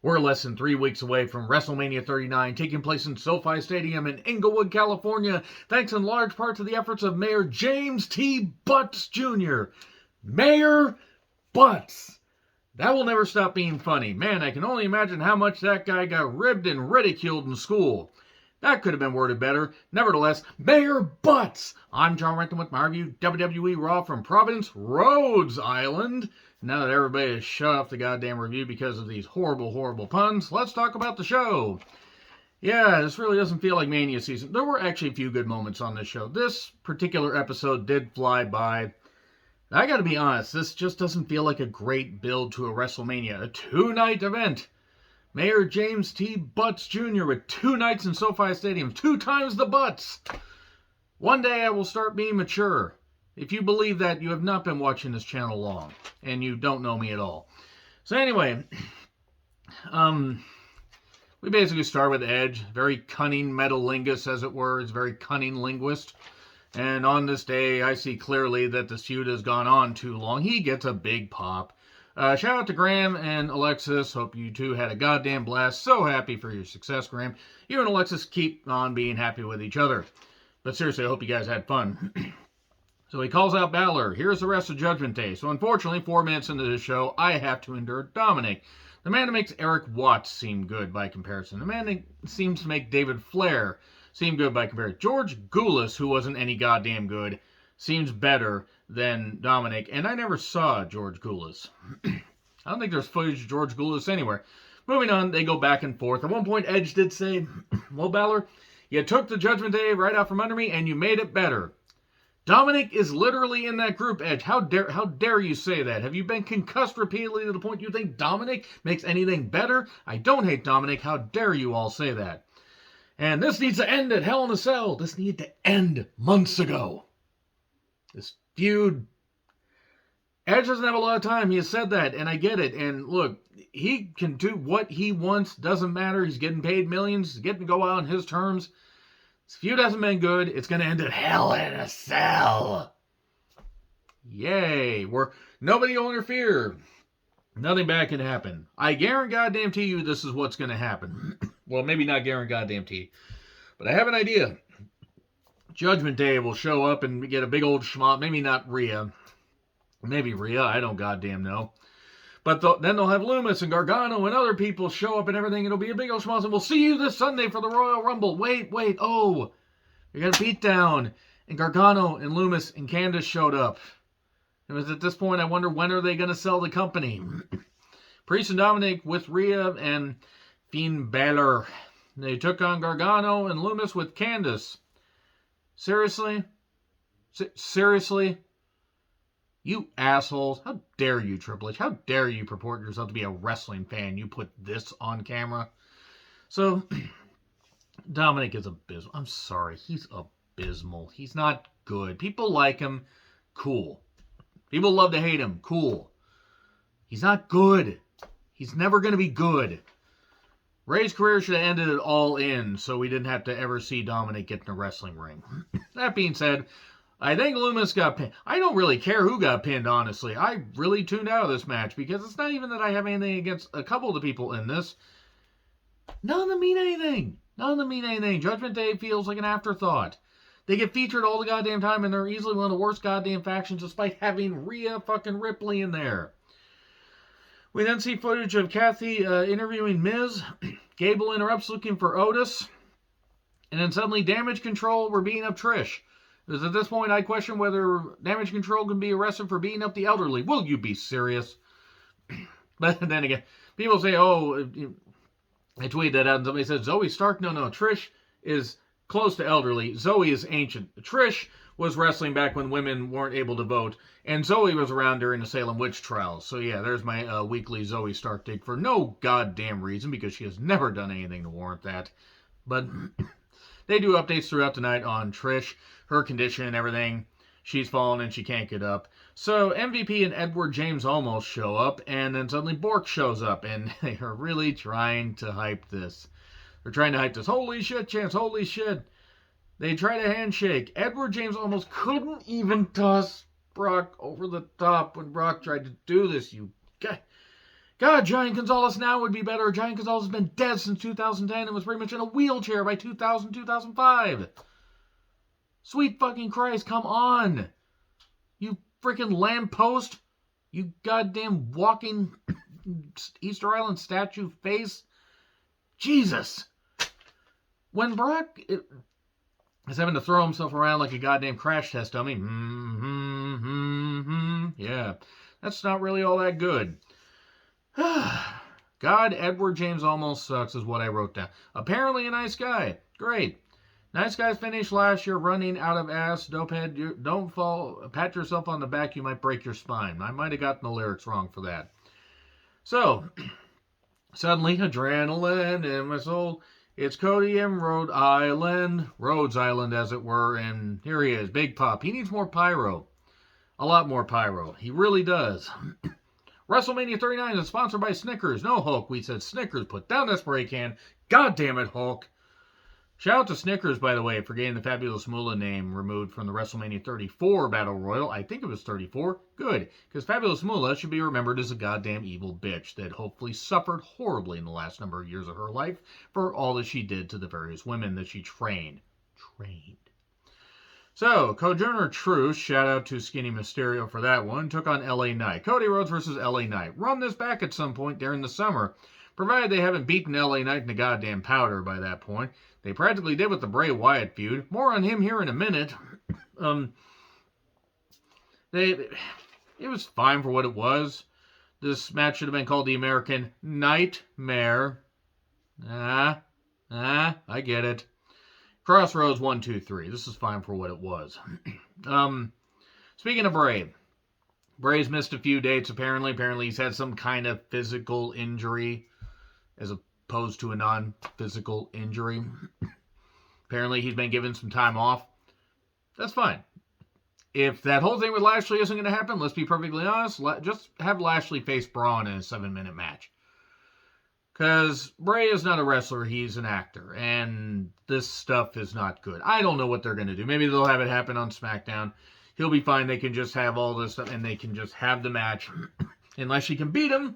We're less than 3 weeks away from WrestleMania 39, taking place in SoFi Stadium in Inglewood, California, thanks in large part to the efforts of Mayor James T. Butts Jr. Mayor Butts! That will never stop being funny. Man, I can only imagine how much that guy got ribbed and ridiculed in school. That could have been worded better. Nevertheless, Mayor Butts! I'm John Renton with my review, WWE Raw from Providence, Rhodes Island. Now that everybody has shut off the goddamn review because of these horrible, horrible puns, let's talk about the show. Yeah, this really doesn't feel like Mania season. There were actually a few good moments on this show. This particular episode did fly by. I gotta be honest, this just doesn't feel like a great build to a WrestleMania, a two-night event. Mayor James T. Butts Jr. with 2 nights in SoFi Stadium, 2 times the Butts. One day I will start being mature. If you believe that, you have not been watching this channel long, and you don't know me at all. So anyway, we basically start with Edge, very cunning metalingus, as it were. He's a very cunning linguist. And on this day, I see clearly that this feud has gone on too long. He gets a big pop. Shout out to Graham and Alexis. Hope you two had a goddamn blast. So happy for your success, Graham. You and Alexis keep on being happy with each other. But seriously, I hope you guys had fun. So he calls out Balor. Here's the rest of Judgment Day. So unfortunately, 4 minutes into the show, I have to endure Dominic. The man that makes Eric Watts seem good by comparison. The man that seems to make David Flair seem good by comparison. George Goulas, who wasn't any goddamn good, seems better than Dominic. And I never saw George Goulas. I don't think there's footage of George Goulas anywhere. Moving on, they go back and forth. At one point, Edge did say, well, Balor, you took the Judgment Day right out from under me, and you made it better. Dominic is literally in that group, Edge. How dare you say that? Have you been concussed repeatedly to the point you think Dominic makes anything better? I don't hate Dominic. How dare you all say that? And this needs to end at Hell in a Cell. This needed to end months ago. This feud. Edge doesn't have a lot of time. He has said that, and I get it. And look, he can do what he wants. Doesn't matter. He's getting paid millions. He's getting to go out on his terms. This feud hasn't been good. It's going to end at Hell in a Cell. Yay. Nobody will interfere. Nothing bad can happen. I guarantee you this is what's going to happen. Well, maybe not guarantee, but I have an idea. Judgment Day will show up and get a big old schmop. Maybe not Rhea. Maybe Rhea. I don't goddamn know. But then they'll have Loomis and Gargano and other people show up and everything. It'll be a big old schmoz. And we'll see you this Sunday for the Royal Rumble. Wait. Oh, we got a beatdown. And Gargano and Loomis and Candice showed up. It was at this point, I wonder, when are they going to sell the company? Priest and Dominic with Rhea and Finn Balor. They took on Gargano and Loomis with Candice. Seriously? Seriously? You assholes. How dare you, Triple H? How dare you purport yourself to be a wrestling fan? You put this on camera. So, Dominic is abysmal. I'm sorry. He's abysmal. He's not good. People like him. Cool. People love to hate him. Cool. He's not good. He's never going to be good. Ray's career should have ended it all in, so we didn't have to ever see Dominic get in a wrestling ring. That being said, I think Loomis got pinned. I don't really care who got pinned, honestly. I really tuned out of this match because it's not even that I have anything against a couple of the people in this. None of them mean anything. Judgment Day feels like an afterthought. They get featured all the goddamn time, and they're easily one of the worst goddamn factions despite having Rhea fucking Ripley in there. We then see footage of Kathy interviewing Miz. Gable interrupts looking for Otis. And then suddenly Damage Control were beating up Trish. Because at this point I question whether Damage Control can be arrested for beating up the elderly. Will you be serious? But then again, people say, oh, I tweeted that out and somebody said, Zoe Stark? No, Trish is close to elderly. Zoe is ancient. Trish was wrestling back when women weren't able to vote. And Zoe was around during the Salem witch trials. So yeah, there's my weekly Zoe Stark take for no goddamn reason because she has never done anything to warrant that. But they do updates throughout the night on Trish, her condition and everything. She's fallen and she can't get up. So MVP and Edward James almost show up, and then suddenly Bork shows up, and they are really trying to hype this. They're trying to hype this. Holy shit, Chance, holy shit. They try to handshake. Edward James almost couldn't even toss Brock over the top when Brock tried to do this. You God, Giant Gonzalez now would be better. Giant Gonzalez has been dead since 2010 and was pretty much in a wheelchair by 2000, 2005. Sweet fucking Christ, come on. You freaking lamppost. You goddamn walking Easter Island statue face. Jesus. When Brock is having to throw himself around like a goddamn crash test dummy, yeah, that's not really all that good. God, Edward James almost sucks is what I wrote down. Apparently a nice guy. Great. Nice guys finished last year running out of ass. Dopehead, don't fall. Pat yourself on the back. You might break your spine. I might have gotten the lyrics wrong for that. So, suddenly, adrenaline in my soul. It's Cody in Rhode Island. Rhodes Island, as it were. And here he is. Big Pop. He needs more pyro. A lot more pyro. He really does. WrestleMania 39 is sponsored by Snickers. No, Hulk. We said Snickers. Put down that spray can. God damn it, Hulk. Shout out to Snickers, by the way, for getting the Fabulous Moolah name removed from the WrestleMania 34 Battle Royal. I think it was 34. Good, because Fabulous Moolah should be remembered as a goddamn evil bitch that hopefully suffered horribly in the last number of years of her life for all that she did to the various women that she trained. So, Sojourner Truth, shout out to Skinny Mysterio for that one, took on LA Knight. Cody Rhodes versus LA Knight. Run this back at some point during the summer, provided they haven't beaten LA Knight in the goddamn powder by that point. They practically did with the Bray Wyatt feud. More on him here in a minute. It was fine for what it was. This match should have been called the American Nightmare. I get it. Crossroads 1, 2, 3. This is fine for what it was. Speaking of Bray. Bray's missed a few dates apparently. Apparently he's had some kind of physical injury as opposed to a non-physical injury. Apparently he's been given some time off. That's fine. If that whole thing with Lashley isn't going to happen, let's be perfectly honest, just have Lashley face Braun in a 7-minute match. Because Bray is not a wrestler, he's an actor. And this stuff is not good. I don't know what they're going to do. Maybe they'll have it happen on SmackDown. He'll be fine. They can just have all this stuff and they can just have the match. Unless she can beat him.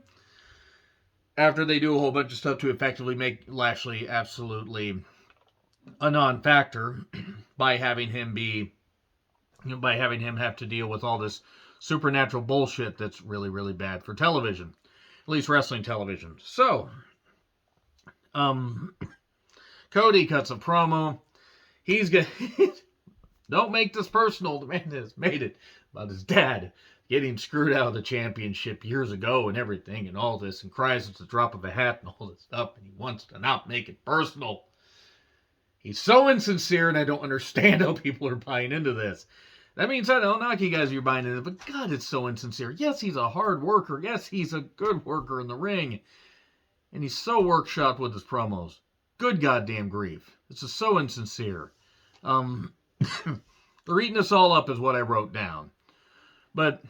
After they do a whole bunch of stuff to effectively make Lashley absolutely a non-factor by having him have to deal with all this supernatural bullshit that's really, really bad for television. At least wrestling television. So, Cody cuts a promo. He's gonna don't make this personal. The man has made it about his dad getting screwed out of the championship years ago and everything and all this and cries it's a drop of a hat and all this stuff and he wants to not make it personal. He's so insincere and I don't understand how people are buying into this. That means I don't knock you guys you're buying into it, but God, it's so insincere. Yes, he's a hard worker. Yes, he's a good worker in the ring. And he's so workshopped with his promos. Good goddamn grief. This is so insincere. They're eating us all up is what I wrote down. But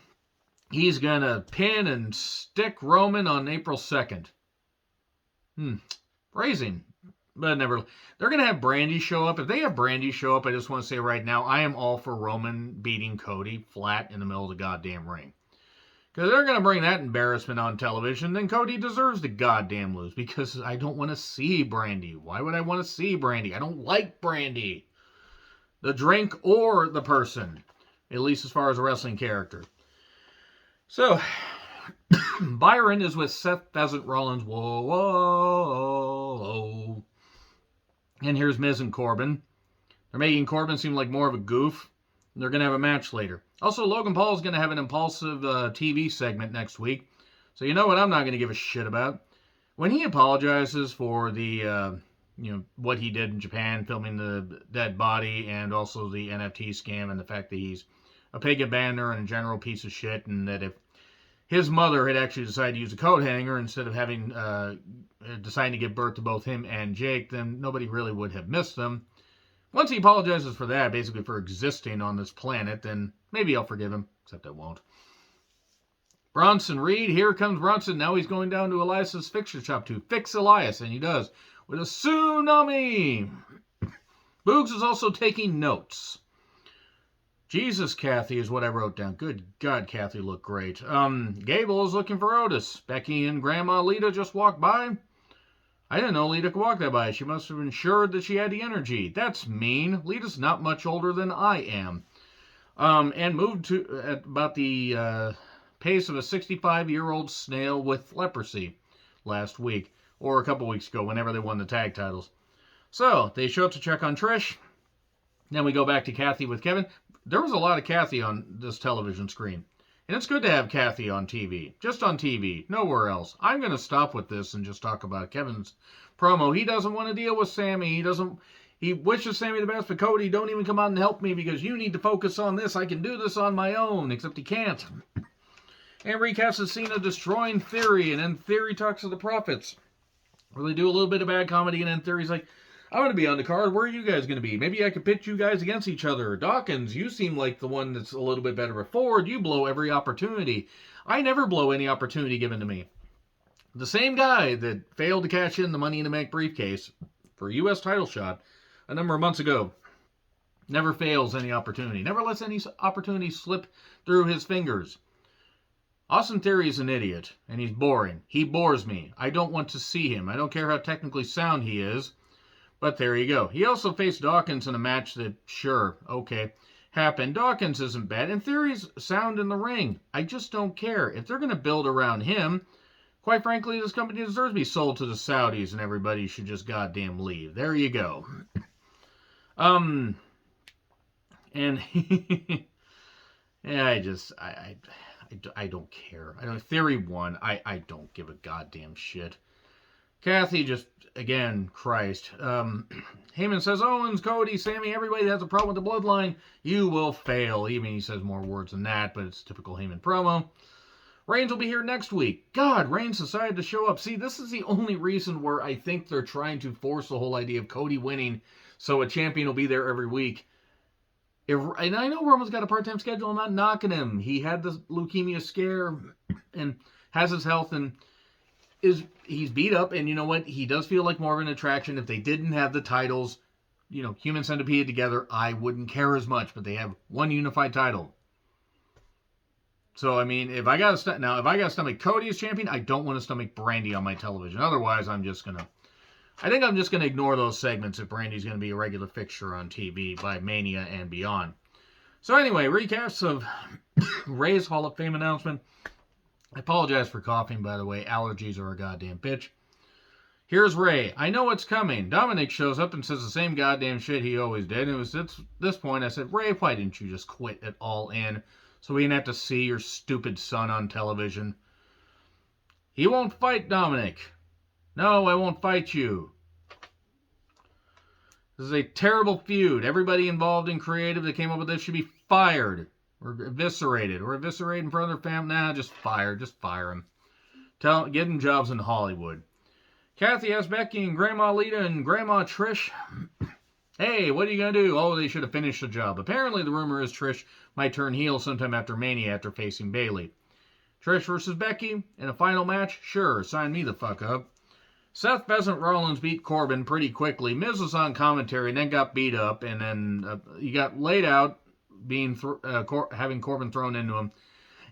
he's going to pin and stick Roman on April 2nd. Phrasing. But never. They're going to have Brandy show up. If they have Brandy show up, I just want to say right now, I am all for Roman beating Cody flat in the middle of the goddamn ring. Because they're going to bring that embarrassment on television, then Cody deserves to goddamn lose. Because I don't want to see Brandy. Why would I want to see Brandy? I don't like Brandy. The drink or the person. At least as far as a wrestling character. So, Byron is with Seth Pheasant Rollins. Whoa, whoa, whoa. And here's Miz and Corbin. They're making Corbin seem like more of a goof. They're going to have a match later. Also, Logan Paul is going to have an impulsive TV segment next week. So you know what I'm not going to give a shit about? When he apologizes for the, what he did in Japan, filming the dead body, and also the NFT scam, and the fact that he's a pagan banner and a general piece of shit, and that if his mother had actually decided to use a coat hanger instead of having deciding to give birth to both him and Jake, then nobody really would have missed them. Once he apologizes for that, basically for existing on this planet, then maybe I'll forgive him, except I won't. Bronson Reed, here comes Bronson. Now he's going down to Elias's fixture shop to fix Elias, and he does, with a tsunami. Boogs is also taking notes. Jesus, Kathy is what I wrote down. Good God, Kathy looked great. Gable is looking for Otis. Becky and Grandma Lita just walked by. I didn't know Lita could walk that by. She must have ensured that she had the energy. That's mean. Lita's not much older than I am. And moved to at about the pace of a 65-year-old snail with leprosy last week, or a couple weeks ago, whenever they won the tag titles. So, they show up to check on Trish. Then we go back to Kathy with Kevin. There was a lot of Kathy on this television screen. And it's good to have Kathy on TV. Just on TV. Nowhere else. I'm going to stop with this and just talk about Kevin's promo. He doesn't want to deal with Sammy. He wishes Sammy the best, but Cody, don't even come out and help me because you need to focus on this. I can do this on my own, except he can't. And recaps the scene of destroying Theory, and then Theory talks to the Prophets. Where they do a little bit of bad comedy, and then Theory's like, I'm going to be on the card. Where are you guys going to be? Maybe I could pit you guys against each other. Dawkins, you seem like the one that's a little bit better at Ford. You blow every opportunity. I never blow any opportunity given to me. The same guy that failed to cash in the Money in the Bank briefcase for a U.S. title shot a number of months ago never fails any opportunity. Never lets any opportunity slip through his fingers. Austin Theory is an idiot, and he's boring. He bores me. I don't want to see him. I don't care how technically sound he is. But there you go. He also faced Dawkins in a match that, sure, okay, happened. Dawkins isn't bad, and Theory's sound in the ring. I just don't care. If they're going to build around him, quite frankly, this company deserves to be sold to the Saudis, and everybody should just goddamn leave. There you go. And yeah, I don't care. Theory won. I don't give a goddamn shit. Kathy just, again, Christ. Heyman says, Owens, Cody, Sammy, everybody that has a problem with the bloodline, you will fail. Even he says more words than that, but it's typical Heyman promo. Reigns will be here next week. God, Reigns decided to show up. See, this is the only reason where I think they're trying to force the whole idea of Cody winning so a champion will be there every week. And I know Roman's got a part-time schedule. I'm not knocking him. He had the leukemia scare and has his health and he's beat up, and you know what? He does feel like more of an attraction. If they didn't have the titles, Human Centipede together, I wouldn't care as much, but they have one unified title. So, I mean, if I got to stomach Cody as champion, I don't want to stomach Brandy on my television. Otherwise, I think I'm just going to ignore those segments if Brandy's going to be a regular fixture on TV by Mania and beyond. So anyway, recaps of Ray's Hall of Fame announcement. I apologize for coughing, by the way. Allergies are a goddamn bitch. Here's Ray. I know what's coming. Dominic shows up and says the same goddamn shit he always did. And it was at this point I said, Ray, why didn't you just quit it all in so we didn't have to see your stupid son on television? He won't fight Dominic. No, I won't fight you. This is a terrible feud. Everybody involved in creative that came up with this should be fired. Or eviscerated in front of their family. Nah, just fire him. Get him jobs in Hollywood. Kathy asks Becky and Grandma Lita and Grandma Trish, hey, what are you going to do? Oh, they should have finished the job. Apparently the rumor is Trish might turn heel sometime after Mania after facing Bayley. Trish versus Becky in a final match? Sure, sign me the fuck up. Seth Pheasant Rollins beat Corbin pretty quickly. Miz was on commentary and then got beat up, and then he got laid out, having Corbin thrown into him,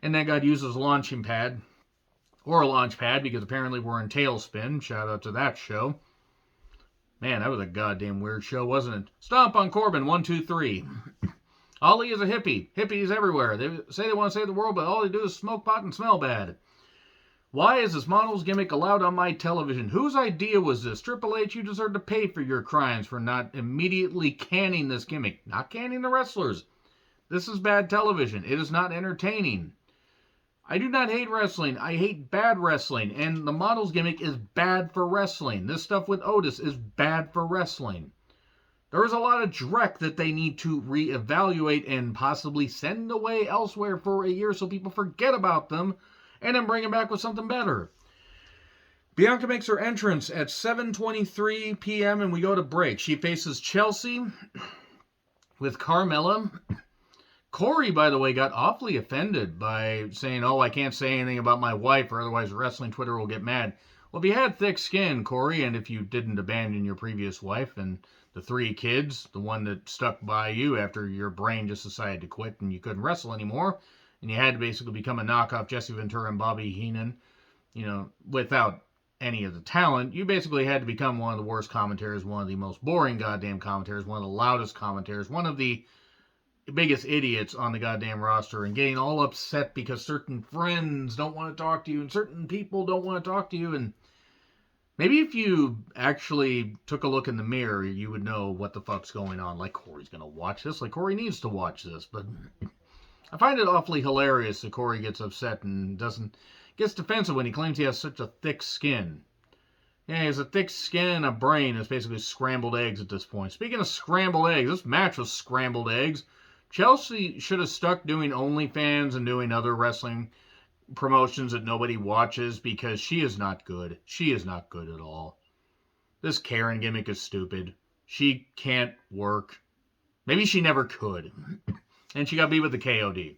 and then got used as a launching pad, or a launch pad, because apparently we're in Tailspin. Shout out to that show. Man, that was a goddamn weird show, wasn't it? Stomp on Corbin, 1, 2, 3. Ali is a hippie. Hippies everywhere. They say they want to save the world, but all they do is smoke pot and smell bad. Why is this model's gimmick allowed on my television? Whose idea was this? Triple H, you deserve to pay for your crimes for not immediately canning this gimmick. Not canning the wrestlers. This is bad television. It is not entertaining. I do not hate wrestling. I hate bad wrestling. And the model's gimmick is bad for wrestling. This stuff with Otis is bad for wrestling. There is a lot of dreck that they need to reevaluate and possibly send away elsewhere for a year so people forget about them and then bring them back with something better. Bianca makes her entrance at 7:23 p.m. and we go to break. She faces Chelsea with Carmella. Corey, by the way, got awfully offended by saying, I can't say anything about my wife or otherwise wrestling Twitter will get mad. Well, if you had thick skin, Corey, and if you didn't abandon your previous wife and the 3 kids, the one that stuck by you after your brain just decided to quit and you couldn't wrestle anymore, and you had to basically become a knockoff Jesse Ventura and Bobby Heenan, without any of the talent, you basically had to become one of the worst commentators, one of the most boring goddamn commentators, one of the loudest commentators, one of the biggest idiots on the goddamn roster, and getting all upset because certain friends don't want to talk to you and certain people don't want to talk to you. And maybe if you actually took a look in the mirror, you would know what the fuck's going on. Like, Corey's gonna watch this. Like, Corey needs to watch this. But I find it awfully hilarious that Corey gets upset and gets defensive when he claims he has such a thick skin. Yeah, he has a thick skin and a brain that's basically scrambled eggs at this point. Speaking of scrambled eggs, this match was scrambled eggs. Chelsea should have stuck doing OnlyFans and doing other wrestling promotions that nobody watches because she is not good. She is not good at all. This Karen gimmick is stupid. She can't work. Maybe she never could. And she got beat with the KOD.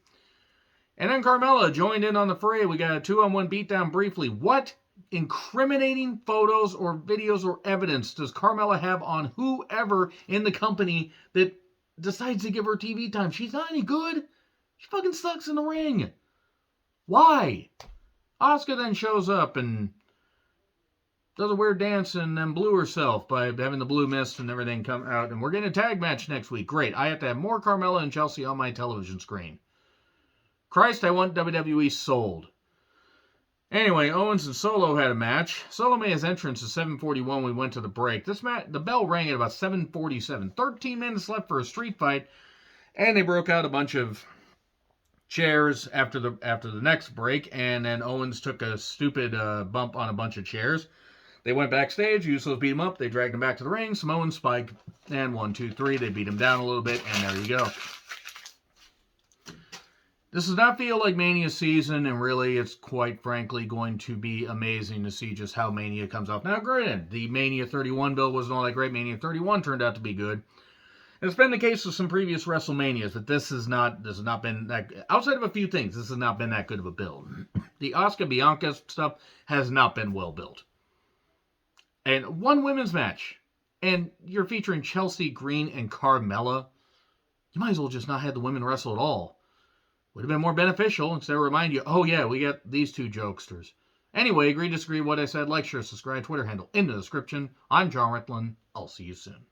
And then Carmella joined in on the fray. We got a 2-on-1 beatdown briefly. What incriminating photos or videos or evidence does Carmella have on whoever in the company that decides to give her TV time? She's not any good. She fucking sucks in the ring. Why? Asuka then shows up and does a weird dance and then blew herself by having the blue mist and everything come out. And we're getting a tag match next week. Great. I have to have more Carmella and Chelsea on my television screen. Christ, I want WWE sold. Anyway, Owens and Solo had a match. Solo made his entrance at 7:41 when we went to the break. This match, the bell rang at about 7:47. 13 minutes left for a street fight. And they broke out a bunch of chairs after the next break. And then Owens took a stupid bump on a bunch of chairs. They went backstage. Usos beat him up. They dragged him back to the ring. Samoan Spike. And 1, 2, 3. They beat him down a little bit. And there you go. This does not feel like Mania season, and really it's quite frankly going to be amazing to see just how Mania comes off. Now, granted, the Mania 31 build wasn't all that great. Mania 31 turned out to be good. It's been the case with some previous WrestleManias, but this has not been that, outside of a few things, this has not been that good of a build. The Asuka Bianca stuff has not been well built. And one women's match, and you're featuring Chelsea Green and Carmella. You might as well just not have the women wrestle at all. Would have been more beneficial instead of remind you, oh yeah, we got these 2 jokesters. Anyway, agree, disagree with what I said, like, share, subscribe, Twitter handle in the description. I'm John Ritlin. I'll see you soon.